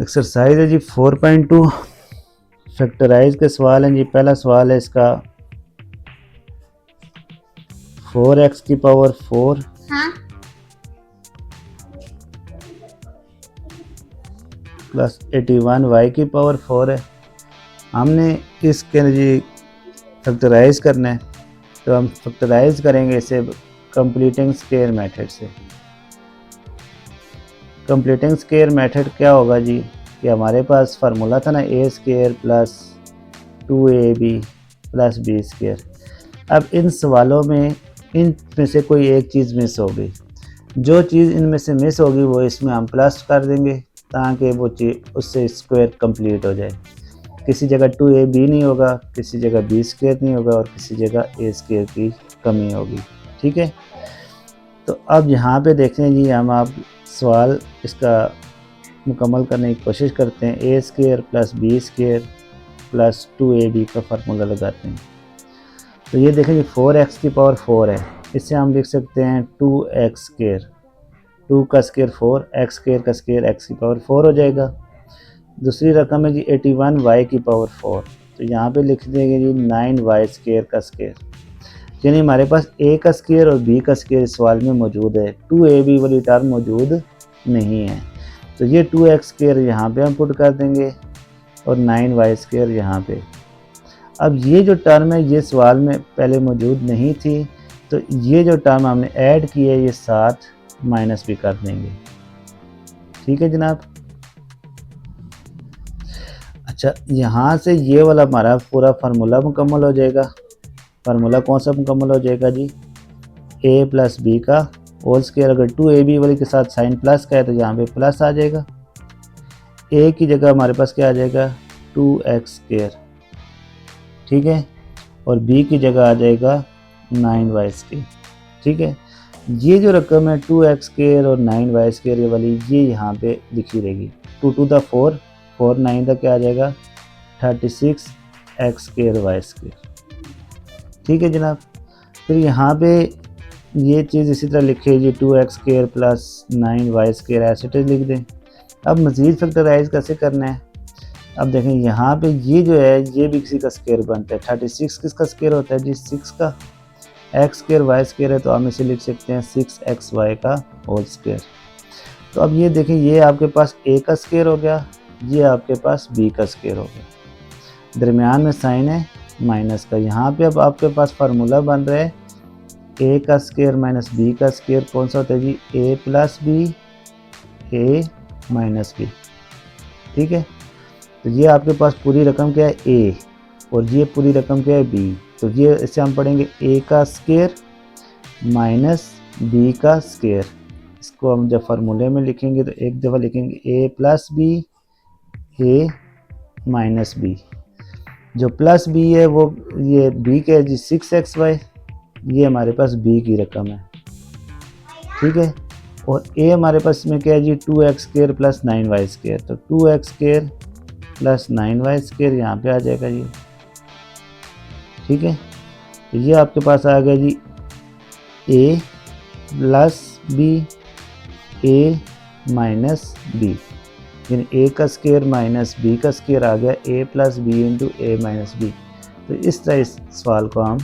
Exercise है जी 4.2 factorise के सवाल हैं जी। पहला सवाल है इसका 4x की पावर 4 प्लस 81y की पावर 4 है। हमने इसके जी फैक्टराइज करना है, तो हम फैक्टराइज करेंगे इसे कंप्लीटिंग स्क्वायर मेथड से। कंप्लीटिंग स्क्वायर मेथड क्या होगा जी कि हमारे पास फार्मूला था ना a square plus 2ab plus B square. अब इन सवालों में इनमें से कोई एक चीज़ मिस हो गई। जो चीज़ इनमें से मिस होगी वो इसमें हम प्लस कर देंगे ताकि वो चीज़ उससे स्क्वायर कंप्लीट हो जाए। किसी जगह 2ab नहीं होगा, किसी जगह बी स्क्वायर नहीं होगा और किसी जगह ए स्क्वायर की कमी होगी। ठीक है, तो अब यहाँ पे देखते हैं जी, हम आप सवाल इसका मुकम्मल करने की कोशिश करते हैं। A square plus B square plus 2ab का फार्मूला लगाते हैं। तो ये देखें जी 4x की पावर 4 है, इससे हम लिख सकते हैं 2x स्क्वायर, 2 का स्क्वायर 4, x स्क्वायर का स्क्वायर x की पावर 4 हो जाएगा। दूसरी रकम है जी 81y की पावर 4, तो यहाँ पे लिख देंगे जी 9y स्क्वायर का स्क्वायर। यानी हमारे पास a का स्क्वायर और b का स्क्वायर इस सवाल में मौजूद है, 2ab वाली टर्म मौजूद नहीं है। तो ये 2x स्क्वायर यहाँ पे हम पुट कर देंगे और 9y स्क्वायर यहाँ पे। अब ये जो टर्म है ये सवाल में पहले मौजूद नहीं थी, तो ये जो टर्म हमने ऐड की है ये साथ माइनस भी कर देंगे। ठीक है जनाब। अच्छा, यहाँ से ये वाला हमारा पूरा फार्मूला मुकम्मल हो जाएगा। फार्मूला कौन सा मुकम्मल हो जाएगा जी, a प्लस बी का होल स्क्वायर। अगर 2ab वाली के साथ साइन प्लस का है तो यहाँ पे प्लस आ जाएगा। a की जगह हमारे पास क्या आ जाएगा 2x स्क्वायर, ठीक है, और b की जगह आ जाएगा 9y स्क्वायर। ठीक है, ये जो रकम है 2x स्क्वायर और 9y स्क्वायर ये वाली ये यहाँ पे लिखी रहेगी। 2 टू द 4, 4 9 तक क्या आ जाएगा 36x स्क्वायर y स्क्वायर। ठीक है जनाब। फिर यहाँ पे ये चीज़ इसी तरह लिखे जी 2x square plus 9y square ऐसे लिख दें। अब मज़ीद फैक्टराइज कैसे करना है, अब देखें यहाँ पे ये जो है ये भी किसी का स्क्वायर बनता है। 36 किसका स्क्वायर होता है जी 6 का, x स्क्वायर y स्क्वायर है तो हम इसे लिख सकते हैं 6xy का होल स्क्वायर। तो अब ये देखें ये आपके पास a का स्क्वायर हो गया, ये आपके पास b का स्क्वायर हो गया, दरमियान में साइन है माइनस का। यहाँ पे अब आपके पास फार्मूला बन रहा है a का स्क्वायर माइनस b का स्क्वायर कौन सा होता है जी a plus B a minus B. ठीक है, तो ये आपके पास पूरी रकम क्या है a और ये पूरी रकम क्या है b। तो ये इसे हम पढ़ेंगे a का स्क्वायर माइनस b का स्क्वायर। इसको हम जब फार्मूले में लिखेंगे तो एक दफ़ा लिखेंगे a plus B a minus B. जो प्लस b है वो ये b के जी 6xy, ये हमारे पास b की रकम है। ठीक है, और a हमारे पास में क्या है जी 2x square plus 9y square. तो 2x square plus 9y square यहाँ पे आ जाएगा जी। ठीक है, तो ये आपके पास आ गया जी a plus B a minus B, यानी a का स्क्वायर माइनस b का स्क्वायर आ गया a plus B into a minus B. तो इस तरह इस सवाल को हम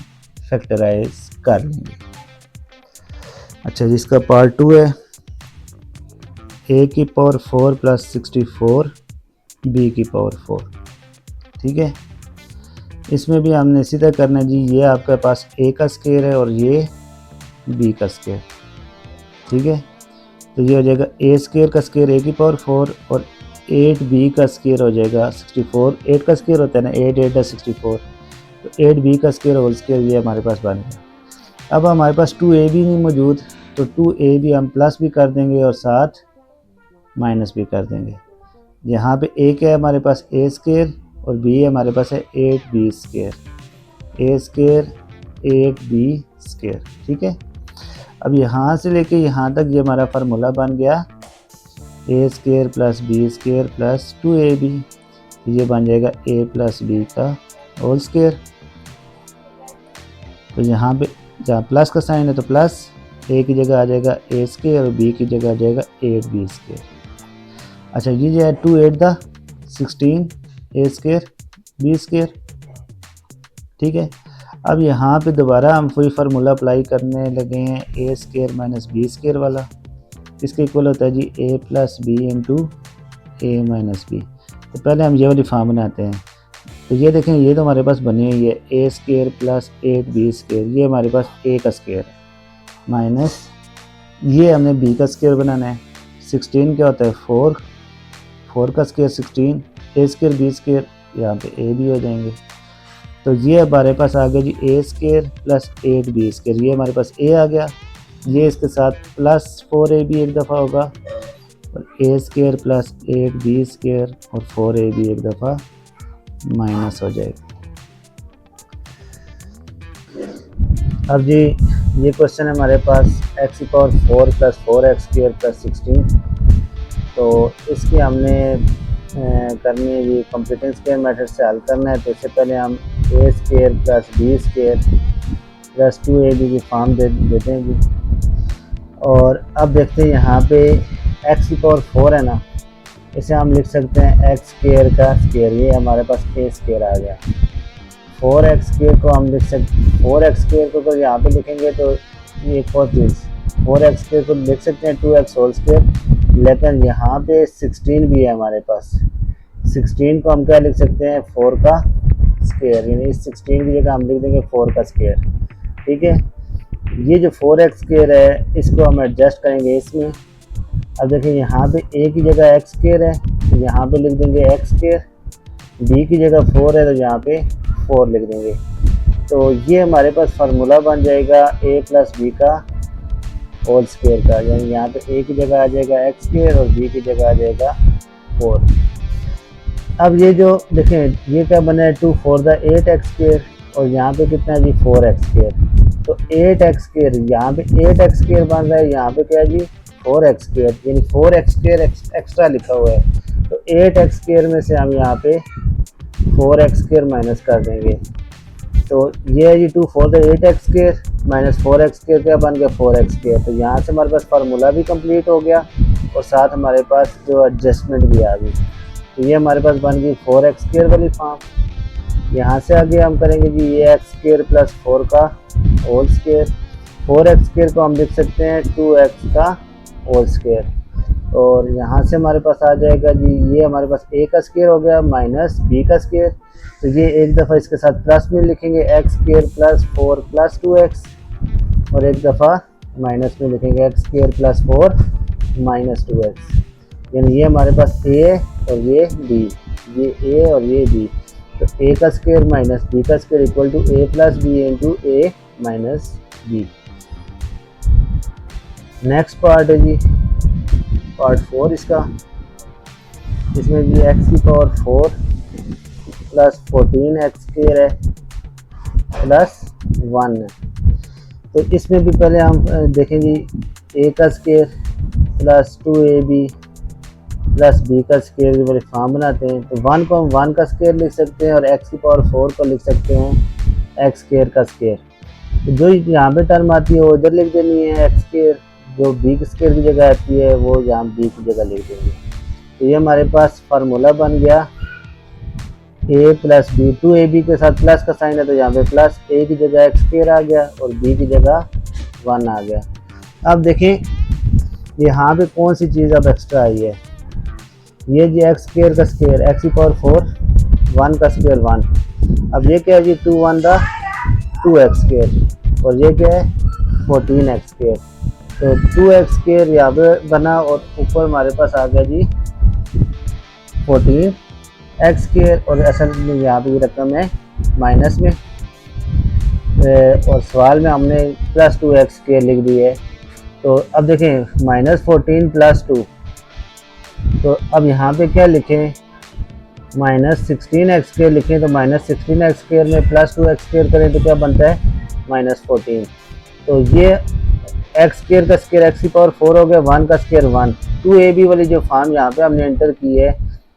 फैक्टराइज कर लेंगे। अच्छा जी, इसका पार्ट 2 है a की पावर 4 प्लस 64 b की पावर 4। ठीक है, इसमें भी हमने इसी तरह करना है जी। ये आपके पास a का स्क्वायर है और ये b का स्क्वायर। ठीक है, तो ये हो जाएगा a स्क्वायर का स्क्वायर a की पावर 4 और 8b का स्क्वायर हो जाएगा 64। 8 का स्क्वायर होता है ना, 8 8 64, तो 8b का स्क्वायर होल स्क्वायर ये हमारे पास बन गया। अब हमारे पास 2ab नहीं मौजूद, तो 2ab हम प्लस भी कर देंगे और साथ माइनस भी कर देंगे। यहाँ पे a क्या है हमारे पास a स्क्वायर और b हमारे पास है 8b square, a square 8b square. ठीक है, अब यहाँ से लेके यहाँ तक ये हमारा फार्मूला बन गया a square plus B square plus 2ab। ये बन जाएगा a प्लस बी का होल स्क्वायर। तो यहाँ पे जहाँ प्लस का साइन है तो प्लस a की जगह आ जाएगा a स्क्वायर और b की जगह आ जाएगा 8b स्क्वायर। अच्छा ये जो है 2 8 द 16 ए स्केयर बी स्केयर, ठीक है। अब यहाँ पे दोबारा हम वही फार्मूला अप्लाई करने लगे हैं, ए स्केयर माइनस बी स्केयर वाला, इसके इक्वल होता है जी ए प्लस बी इंटू ए माइनस बी। तो पहले हम ये वाली फॉर्म बनाते हैं। तो ये देखें, ये तो हमारे पास बनी हुई है ए स्केयर प्लस 8b स्केयर, ये हमारे पास ए का स्केयर है, माइनस ये हमने बी का स्केयर बनाना है। 16 क्या होता है 4 का square 16, A square B square, यहाँ पे ए भी हो जाएंगे। तो ये हमारे पास आ गया जी ए स्केयर प्लस 8b स्केयर, ये हमारे पास ए आ गया, ये इसके साथ प्लस 4ab एक दफ़ा होगा और ए स्केयर प्लस 8b स्केयर और 4ab एक दफ़ा माइनस हो जाएगा। अब जी ये क्वेश्चन है हमारे पास x की power 4 plus 4x square plus 16, तो इसकी हमने करनी है जी कंप्लीटिंग स्क्वायर मेथड से हल करना है। तो इससे पहले हम a square plus B square plus 2ab की फॉर्म देते हैं जी। और अब देखते हैं यहाँ पे x की पावर 4 है ना, इसे हम लिख सकते हैं एक्स स्क्वायर का स्क्वायर, ये हमारे पास ए स्क्वायर आ गया। 4x स्क्वायर को हम लिख सकते, 4x स्क्वायर को अगर यहाँ पे लिखेंगे तो ये एक और चीज़, 4x स्क्वायर को लिख सकते हैं 2x होल स्क्वायर, लेकिन यहाँ पे 16 भी है हमारे पास। 16 को हम क्या लिख सकते हैं 4 का स्क्वायर, यानी इस 16 की जगह हम लिख देंगे 4 का स्क्वायर, ठीक है। ये जो 4x स्क्वायर है इसको हम एडजस्ट करेंगे इसमें। अब देखिए यहाँ पे a की जगह x स्क्वायर है तो यहाँ पे लिख देंगे x स्क्वायर, b की जगह 4 है तो यहाँ पे 4 लिख देंगे। तो ये हमारे पास फार्मूला बन जाएगा a प्लस बी का होल स्क्वायर का, यानी यहाँ पे a की जगह आ जाएगा x स्क्वायर और b की जगह आ जाएगा 4। अब ये जो देखें ये क्या बना है 2 4 द 8x स्क्वायर और यहाँ पे कितना है जी 4x स्क्वायर, तो 8x स्क्वायर यहाँ पे 8x स्क्वायर बन रहा है, यहाँ पे क्या है जी 4x स्क्वायर, यानी 4x स्क्वायर एक्स्ट्रा लिखा हुआ है। तो 8x स्क्वायर में से हम यहाँ पे 4x स्क्वायर माइनस कर देंगे, तो ये है जी 2 4 the 8x square minus 4x square क्या बन गया 4x स्क्वायर। तो यहाँ से हमारे पास फार्मूला भी कंप्लीट हो गया और साथ हमारे पास जो एडजस्टमेंट भी आ गई। तो ये हमारे पास बन गई 4x स्क्वायर वाली फॉर्म। यहाँ से आगे हम करेंगे जी ये x स्क्वायर प्लस 4 का होल स्क्वायर, 4x स्क्वायर को हम लिख सकते हैं 2x का होल स्क्वायर, और यहाँ से हमारे पास आ जाएगा जी ये हमारे पास a का स्क्वायर हो गया माइनस b का स्क्वायर। तो ये एक दफ़ा इसके साथ प्लस में लिखेंगे x square plus 4 plus 2x और एक दफ़ा माइनस में लिखेंगे x square plus 4 minus 2x, यानी ये हमारे पास a और ये b, ये a और ये b। तो a का स्क्वायर माइनस b का square equal to a plus b into a minus b। Next part है जी पार्ट 4 इसका, इसमें भी x की पावर 4 प्लस 14x स्क्वायर है प्लस 1 है। तो इसमें भी पहले हम देखेंगे a का square plus 2ab plus b का स्क्वायर की बड़ी फॉर्म बनाते हैं। तो 1 को हम 1 का स्क्वायर लिख सकते हैं और x की पावर 4 को लिख सकते हैं x स्क्वायर का स्क्वायर। तो जो यहाँ पे टर्म आती है वो इधर लिख देनी है x स्क्वायर, जो b के स्क्वायर की जगह आती है वो यहाँ b की जगह लिख देंगे। तो ये हमारे पास फार्मूला बन गया a प्लस बी, 2ab के साथ प्लस का साइन है तो यहाँ पे प्लस a की जगह x स्क्वायर आ गया और b की जगह 1 आ गया। अब देखें यहाँ पे कौन सी चीज़ अब एक्स्ट्रा आई है, ये जी x स्क्वायर का स्क्वायर x की पावर 4 1 का स्क्वायर 1। अब ये क्या है जी 2 1 द 2x स्क्वायर और ये क्या है 14x स्क्वायर। तो 2x स्क्वायर यहाँ पे बना और ऊपर हमारे पास आ गया जी 14x स्क्वायर, और असल में यहाँ पे ये रकम है माइनस में और सवाल में हमने प्लस 2x स्क्वायर लिख दी है। तो अब देखें माइनस 14 प्लस 2, तो अब यहाँ पे क्या लिखें माइनस 16x स्क्वायर लिखें, तो माइनस 16x स्क्वायर में प्लस 2x स्क्वायर करें तो क्या बनता है माइनस 14। तो ये x स्क्वायर का स्क्वायर x की पावर 4 हो गया, 1 का स्क्वायर 1। 2ab वाली जो फॉर्म यहाँ पे हमने एंटर की है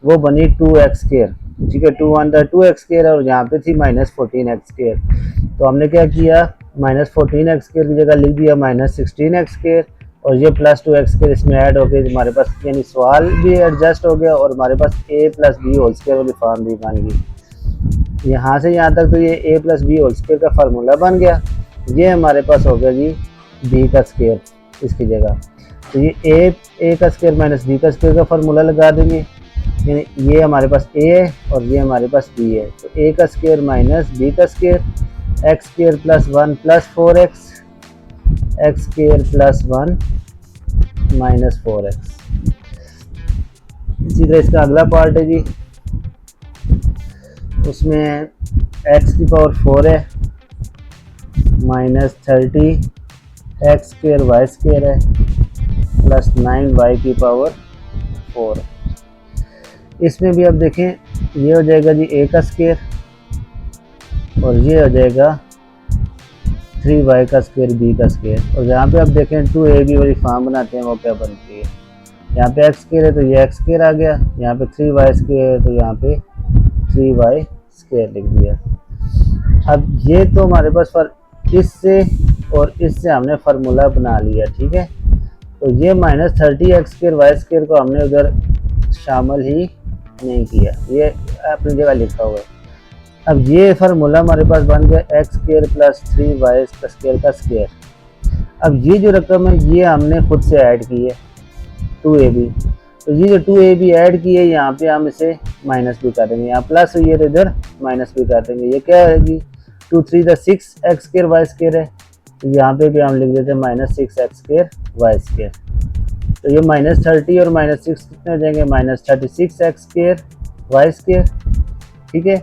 वो बनी 2x स्क्वायर, ठीक है 2 1 द 2x स्क्वायर और यहाँ पे थी माइनस 14x स्क्वायर। तो हमने क्या किया माइनस 14x स्क्वायर की जगह लिख दिया माइनस 16x स्क्वायर और ये प्लस 2x स्क्वायर इसमें ऐड हो गया हमारे पास, यानी सवाल भी एडजस्ट हो गया और हमारे पास a plus B whole square वाली फॉर्म भी बन गई। यहाँ से यहाँ तक तो ये a plus B whole square का फार्मूला बन गया। ये हमारे पास हो गया जी b का स्क्वायर इसकी जगह। तो ये a का स्क्वायर माइनस b का स्क्वायर का फार्मूला लगा देंगे, यानी ये हमारे पास a है और ये हमारे पास b है। तो a का स्क्वायर माइनस b का square, X square plus 1 plus 4x, x square plus 1 minus 4x। इसी तरह इसका अगला पार्ट है जी, उसमें x की पावर 4 है minus 30 X square Y square है प्लस 9y की पावर 4 है। इसमें भी अब देखें, ये हो जाएगा जी a का स्क्वायर और ये हो जाएगा 3y का स्क्वायर b का स्क्वायर। और यहाँ पे आप देखें 2ab वाली फॉर्म बनाते हैं वो क्या बनती है, यहाँ पे x स्क्वायर है तो ये x स्क्वायर आ गया, यहाँ पे 3y स्क्वायर है तो यहाँ पे 3y स्क्वायर लिख दिया। अब ये तो हमारे पास इससे और इससे हमने फार्मूला बना लिया, ठीक है। तो ये minus 30 X square Y square को हमने उधर शामिल ही नहीं किया, ये अपनी जगह लिखा हुआ है। अब ये फार्मूला हमारे पास बन गया x square plus 3y square का स्क्वायर। अब ये जो रकम है ये हमने खुद से ऐड की है 2ab, तो ये जो 2ab ऐड की है यहाँ पे हम इसे माइनस भी कर देंगे, यहाँ प्लस हुई है तो इधर माइनस भी कर देंगे। ये क्या है जी 2 3 6 एक्स स्क्वायर वाई स्क्वायर है, तो यहाँ पे भी हम लिख देते हैं minus 6 X square Y square. तो ये माइनस 30 और माइनस 6 कितने हो जाएंगे, minus 36 x square Y square, ठीक है।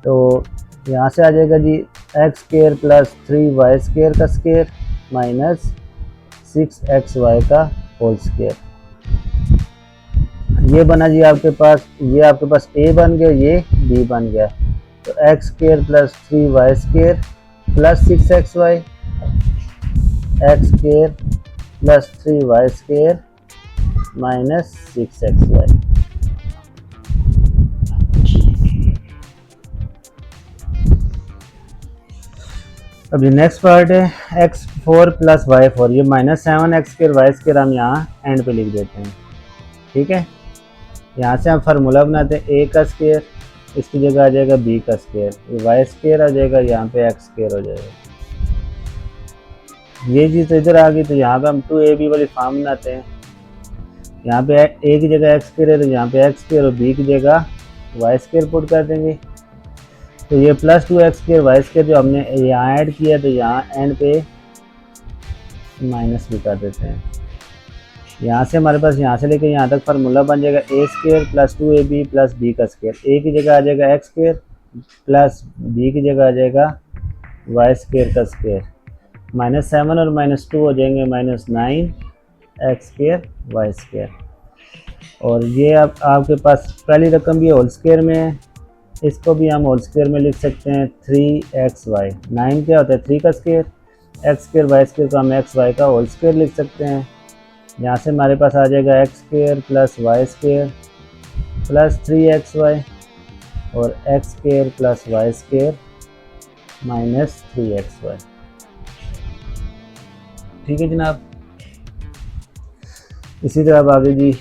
तो यहाँ से आ जाएगा जी x square plus 3y square का स्क्वायर माइनस 6xy का होल स्क्वायर। ये बना जी आपके पास, ये आपके पास a बन गया, ये b बन गया। तो x square plus 3y square plus 6xy, x square plus 3y square minus 6xy। अब ये नेक्स्ट पार्ट है x4 प्लस y4, ये minus 7 X square Y square हम यहाँ एंड पे लिख देते हैं, ठीक है। यहाँ से हम फार्मूला बनाते हैं a का स्क्वायर, इसकी जगह आ जाएगा b का स्क्वायर, ये वाई स्क्वायर आ जाएगा, यहाँ पे एक्स स्क्वायर हो जाएगा। ये चीज़ इधर आ गई तो यहाँ पे हम 2ab वाली फॉर्म बनाते हैं, यहाँ पे a की जगह एक्स स्क्वायर है तो यहाँ पे एक्स स्क्वायर और b की जगह वाई स्क्वायर पुट कर देंगे। तो ये plus 2x square Y square जो हमने यहाँ ऐड किया तो यहाँ एंड पे माइनस भी कर देते हैं। यहाँ से हमारे पास यहाँ से लेकर यहाँ तक फार्मूला बन जाएगा a square plus 2ab plus b का स्क्वायर। a की जगह आ जाएगा एक्स स्क्वायर प्लस b की जगह आ जाएगा वाई स्क्वायर का स्क्वायर, माइनस 7 और माइनस 2 हो जाएंगे minus 9 X square Y square. और ये अब आपके पास पहली रकम भी होल स्क्वायर में है, इसको भी हम होल स्क्वायर में लिख सकते हैं 3xy। 9 क्या होता है 3 का square, X square Y square को हम एक्स वाई का होल स्क्वायर लिख सकते हैं। यहाँ से हमारे पास आ जाएगा X square plus Y square plus 3xy और X square plus Y square minus 3xy, ठीक है जनाब। इसी तरह अब आगे जी